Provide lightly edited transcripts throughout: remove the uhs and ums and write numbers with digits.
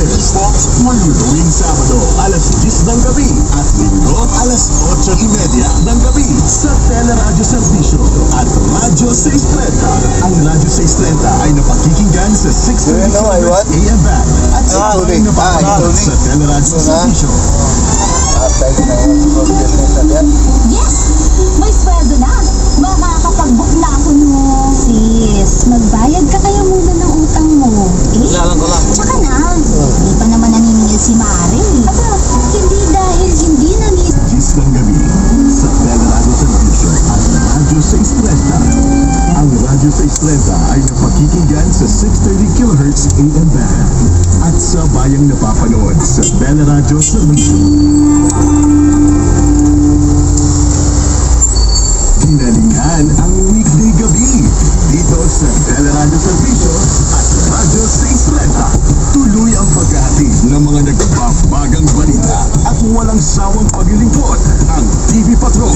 Martes, tuwing Sabado, alas 10 ng gabi at Linggo, alas 8:30 ng gabi sa Teleradyo Servisyo at Radyo 630. Ang Radyo 630 ay napakikinggan sa 630 kHz AM band at sa sabay na papanood sa Teleradyo Servisyo. Yes! May sweldo na! Makakapag-book na ako no. Sis, magbayad ka kaya muna ng utang mo. Kailangan ko lang. Tsaka na, hindi pa naman naniningil si Mari. Aba, hindi dahil hindi naniningil. 10 ng gabi sa Teleradyo Servisyo at Radyo 630. Ang Radyo 630 ay napakikinggan sa 630 kHz AM band at sa bayang napapanood sa Teleradyo Servisyo. Hinalingan ang weekday gabi dito sa Teleradyo Servisyo at Radyo 630. Tuloy ang paghahatid ng mga nagbabagang balita at walang sawang paglilingkod. Ang TV Patrol.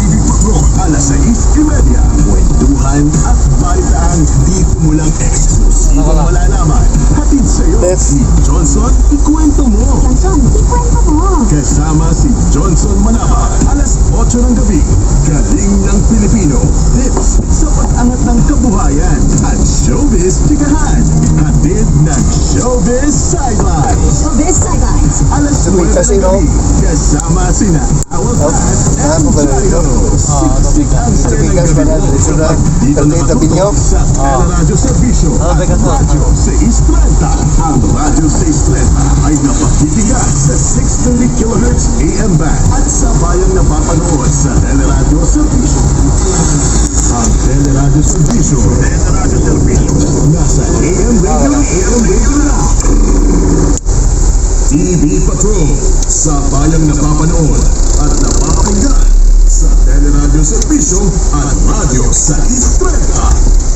Alas 6:30. Kwentuhan at balitaan dito mo lang eksklusibong malalaman. Hatid sa'yo si Johnson, ikwento mo. Johnson, ikwento mo. Kasama si Johnson Manaba, alas 8 ng gabi. Galing ng Pilipino, tips sa pag-angat ng kabuhayan at showbiz chikahan. Hatid ng Showbiz Sidelines. Showbiz Sidelines. Alas 9 ng gabi. Kasama sina Awalfan and Jairo. Siksik ang saya ng gabi mo. Dito nakatutok sa Teleradyo Servisyo at Radyo 630. Ang Radyo 630 ay napakikinggan sa 630 kHz AM band at sa bayang napapanood sa Teleradyo Servisyo. Ang Teleradyo Servisyo. Nasa AM radio na. TV Patrol sa bayang napapanood at napapakinggan sa Teleradyo Servisyo at Radyo 630.